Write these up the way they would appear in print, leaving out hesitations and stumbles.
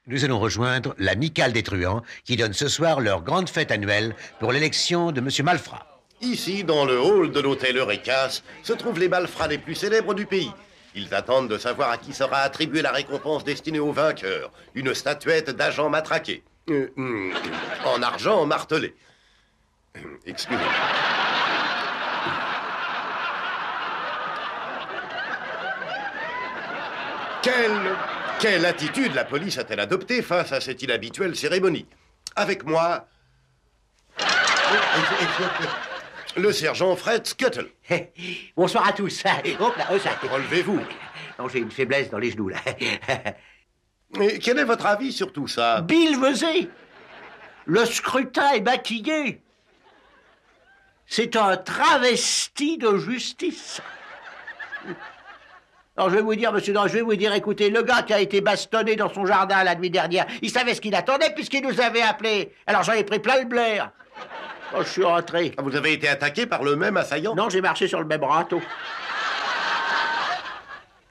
Nous allons rejoindre l'Amicale des Truands qui donne ce soir leur grande fête annuelle pour l'élection de M. Malfrat. Ici, dans le hall de l'hôtel Eurékas, se trouvent les malfrats les plus célèbres du pays. Ils attendent de savoir à qui sera attribuée la récompense destinée aux vainqueurs, une statuette d'agent matraqué. En argent martelé. Excusez-moi. Quelle attitude la police a-t-elle adoptée face à cette inhabituelle cérémonie? Avec moi, le sergent Fred Scuttle. Bonsoir à tous. Hop là, Relevez-vous. Non, j'ai une faiblesse dans les genoux, là. Et quel est votre avis sur tout ça? Bill Vesey, le scrutin est maquillé. C'est un travesti de justice. Alors, je vais vous dire, monsieur, non, je vais vous dire, écoutez, le gars qui a été bastonné dans son jardin la nuit dernière, il savait ce qu'il attendait puisqu'il nous avait appelés. Alors, j'en ai pris plein le blaire. Oh, je suis rentré. Vous avez été attaqué par le même assaillant? Non, j'ai marché sur le même râteau.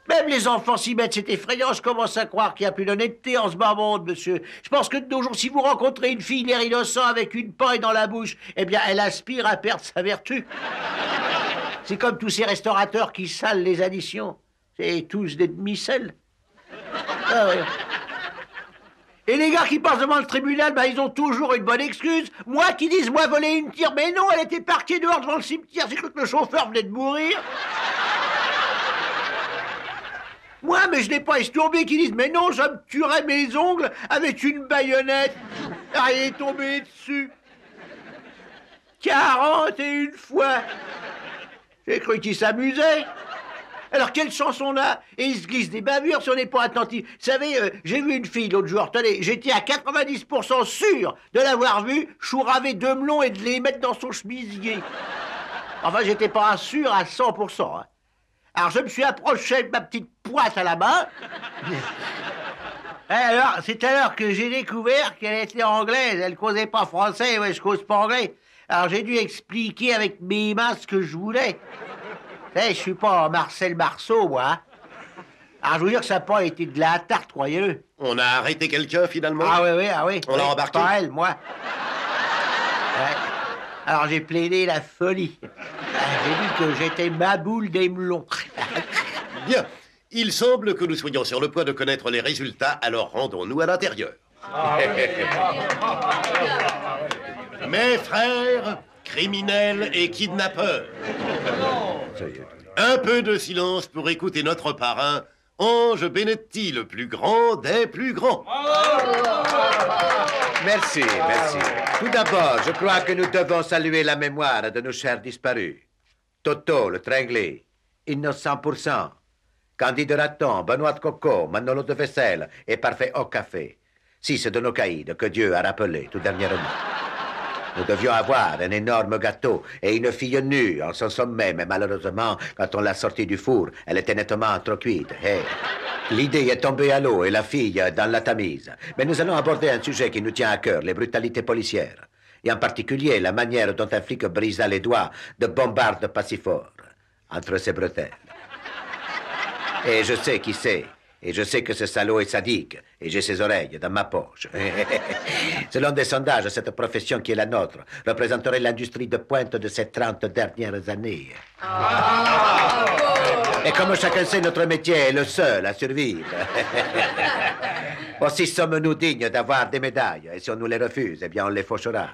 Même les enfants s'y mettent, c'est effrayant. Je commence à croire qu'il n'y a plus d'honnêteté en ce bas monde, monsieur. Je pense que de nos jours, si vous rencontrez une fille l'air innocent avec une paille dans la bouche, eh bien, elle aspire à perdre sa vertu. C'est comme tous ces restaurateurs qui salent les additions. C'est tous des demi-sels. Ah ouais. Et les gars qui passent devant le tribunal, ben, ils ont toujours une bonne excuse. Moi qui disent, moi, voler une tire, mais non, elle était parquée dehors devant le cimetière. J'ai cru que le chauffeur venait de mourir. Moi, mais je n'ai pas estourbé qui disent, mais non, je me tuerais mes ongles avec une baïonnette. Ah, il est tombé dessus. 41 fois. J'ai cru qu'il s'amusait. Alors, quelle chance on a? Et il se glisse des bavures si on n'est pas attentif. Vous savez, j'ai vu une fille l'autre jour, tenez, j'étais à 90% sûr de l'avoir vue chouraver 2 melons et de les mettre dans son chemisier. Enfin, j'étais pas sûr à 100%. Hein. Alors, je me suis approché avec ma petite pointe à la main. Alors, c'est alors que j'ai découvert qu'elle était anglaise. Elle causait pas français, ouais, je cause pas anglais. Alors, j'ai dû expliquer avec mes mains ce que je voulais. Je suis pas Marcel Marceau, moi. Hein. Alors, je vous dire que ça n'a pas été de la tarte, croyez-le. On a arrêté quelqu'un, finalement? Ah oui, ah oui. On l'a embarqué? Pas elle, moi. Ouais. Alors, j'ai plaidé la folie. J'ai dit que j'étais ma boule des melons. Bien. Il semble que nous soyons sur le point de connaître les résultats, alors rendons-nous à l'intérieur. Mes frères, criminels et kidnappeurs, un peu de silence pour écouter notre parrain, Ange Benetti, le plus grand des plus grands. Merci, merci. Tout d'abord, je crois que nous devons saluer la mémoire de nos chers disparus. Toto, le tringlé, innocent %. Candide Raton, Benoît de Coco, Manolo de Vaisselle et Parfait au café. 6 de nos caïds que Dieu a rappelés tout dernièrement. Nous devions avoir un énorme gâteau et une fille nue en son sommet, mais malheureusement, quand on l'a sortie du four, elle était nettement trop cuite. Hey. L'idée est tombée à l'eau et la fille dans la Tamise. Mais nous allons aborder un sujet qui nous tient à cœur, les brutalités policières. Et en particulier la manière dont un flic brisa les doigts de Bombarde Passifort entre ses bretelles. Et je sais qui c'est. Et je sais que ce salaud est sadique. Et j'ai ses oreilles dans ma poche. Selon des sondages, cette profession qui est la nôtre représenterait l'industrie de pointe de ces 30 dernières années. Et comme chacun sait, notre métier est le seul à survivre. Aussi sommes-nous dignes d'avoir des médailles. Et si on nous les refuse, eh bien, on les fauchera.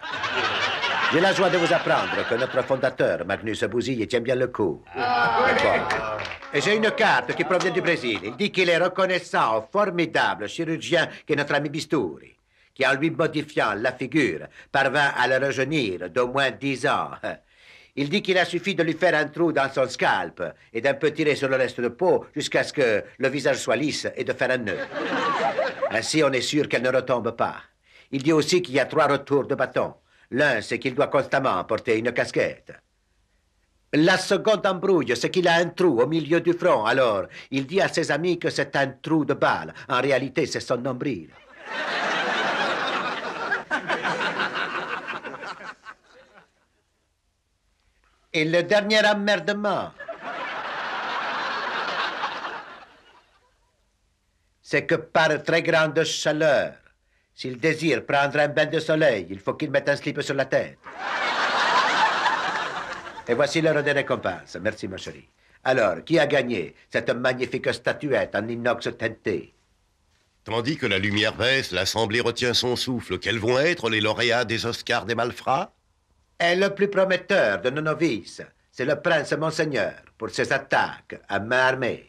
J'ai la joie de vous apprendre que notre fondateur, Magnus Bousille, tient bien le coup. Et j'ai une carte qui provient du Brésil. Il dit qu'il est reconnaissant au formidable chirurgien qu'est notre ami Bisturi, qui, en lui modifiant la figure, parvint à le rajeunir d'au moins 10 ans. Il dit qu'il a suffi de lui faire un trou dans son scalp et d'un peu tirer sur le reste de peau jusqu'à ce que le visage soit lisse et de faire un nœud. Ainsi, on est sûr qu'elle ne retombe pas. Il dit aussi qu'il y a 3 retours de bâton. L'un, c'est qu'il doit constamment porter une casquette. La seconde embrouille, c'est qu'il a un trou au milieu du front. Alors, il dit à ses amis que c'est un trou de balle. En réalité, c'est son nombril. Et le dernier emmerdement, c'est que par très grande chaleur, s'il désire prendre un bain de soleil, il faut qu'il mette un slip sur la tête. Et voici l'heure des récompenses. Merci, ma chérie. Alors, qui a gagné cette magnifique statuette en inox teinté? Tandis que la lumière baisse, l'Assemblée retient son souffle. Quels vont être les lauréats des Oscars des malfrats? Et le plus prometteur de nos novices, c'est le prince Monseigneur pour ses attaques à main armée.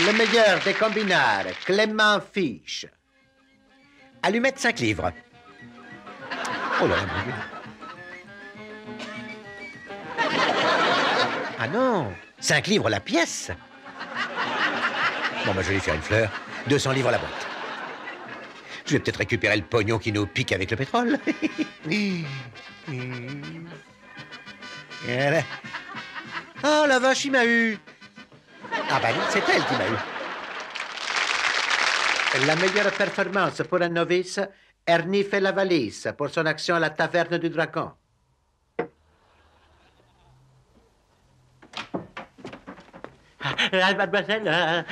Le meilleur des combinards, Clément Fiche. Allumette 5 livres. Oh là là, mon Dieu. Ah non, 5 livres la pièce. Bon, bah, je vais lui faire une fleur. 200 livres la boîte. Je vais peut-être récupérer le pognon qui nous pique avec le pétrole. Voilà. Oh, la vache, il m'a eu. Ah bah oui, c'est elle qui m'a eu. La meilleure performance pour un novice, Ernie fait la valise pour son action à la taverne du Dragon. Mademoiselle,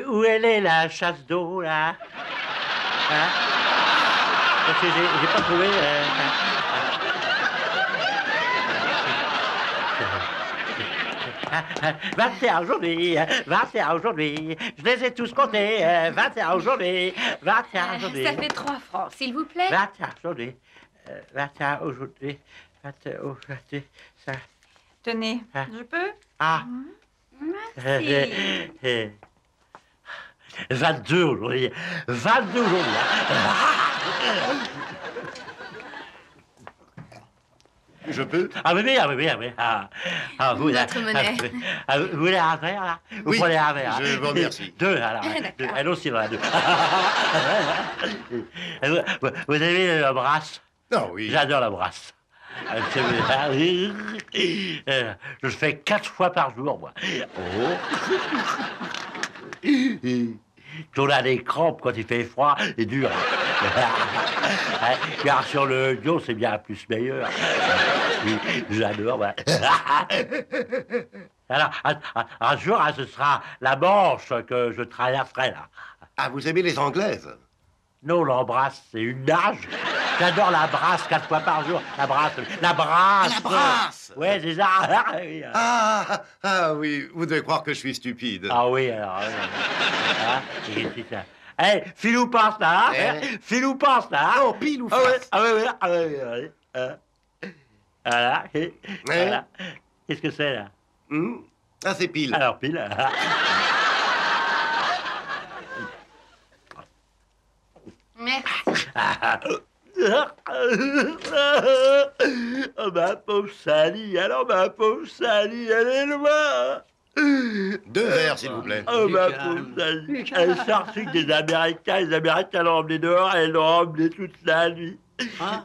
où elle est la chasse d'eau, là? Hein? Parce que j'ai pas trouvé... « 21 aujourd'hui, 21 aujourd'hui, je les ai tous comptés, 21 aujourd'hui, 21 aujourd'hui. » Ça fait 3 francs, s'il vous plaît. 21 aujourd'hui, 21 aujourd'hui, 21 aujourd'hui, ça... Tenez, Hein? je peux? Ah, Merci. 22 aujourd'hui, 22 aujourd'hui. Je peux? Ah oui, ah oui, ah oui. Vous, Notre monnaie. Vous voulez un verre, là? Vous Oui, prenez un verre. je vous remercie. 2, alors. D'accord. Elle aussi, voilà, 2. Vous avez la brasse? Non, oui. J'adore la brasse. Je le fais 4 fois par jour, moi. Oh. On a des crampes quand il fait froid et dur. Car sur le dos, c'est bien plus meilleur. Oui, j'adore. Ouais. Alors, un jour, ce sera la Manche que je traverserai, là. Ah, vous aimez les Anglaises? Non, l'embrasse, c'est une nage. J'adore la brasse 4 fois par jour. La brasse. La brasse. La brasse. Ouais, c'est ça. Ah oui, vous devez croire que je suis stupide. Ah oui, alors. C'est ça. Hé, file ou passe, là, hein? File ou passe, là. Non, pile ou Ah ouais, face? ah ouais, ah ouais. Voilà. Voilà. Qu'est-ce que c'est, là? Ah, c'est pile. Alors, pile. Merci. Oh, ma pauvre Sally, alors ma pauvre Sally, elle est loin. 2 verres, s'il vous plaît. Oh, ma pauvre Sally. Elle est sortie des Américains. Les Américains l'ont emmenée dehors. Elle l'a emmenée toute la nuit.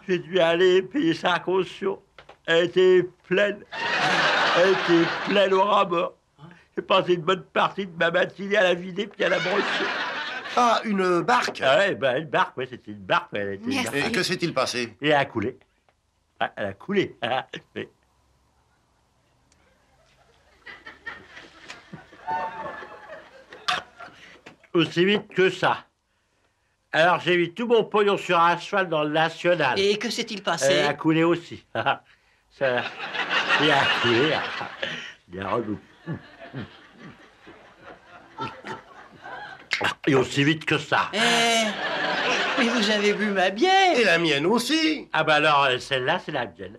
J'ai dû aller payer sa caution. Elle était pleine. Elle était pleine au ras-mort. J'ai passé une bonne partie de ma matinée à la vider puis à la brosser. Ah, une barque? Ah ouais, ben, une barque, ouais, c'était une barque. Ouais, elle était une Merci. barque. Et que s'est-il passé? Et elle a coulé. Ah, elle a coulé. Ah, oui. Aussi vite que ça. Alors j'ai mis tout mon pognon sur un cheval dans le national. Et que s'est-il Elle passé? a coulé aussi. Ça, il a coulé. Il a redoublé. Et aussi vite que ça. Mais vous avez bu ma bière. Et la mienne aussi. Ah bah alors, celle-là, c'est la mienne.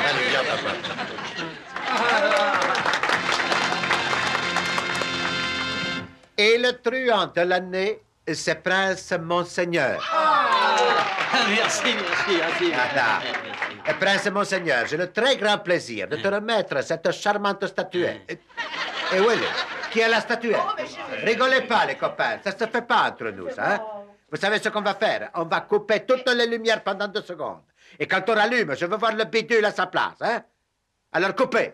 Allez, viens, papa. Et le truand de l'année, c'est Prince Monseigneur. Merci. Voilà. Et Prince Monseigneur, j'ai le très grand plaisir de te remettre cette charmante statuette. Et où elle est? Qui est la statuette? Rigolez pas, les copains, ça se fait pas entre nous, ça, hein? Vous savez ce qu'on va faire? On va couper toutes les lumières pendant 2 secondes. Et quand on rallume, je veux voir le bidule à sa place, hein? Alors coupez.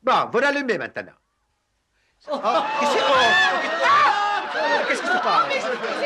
Bon, vous l'allumez maintenant. Oh, qu'est-ce qui se passe?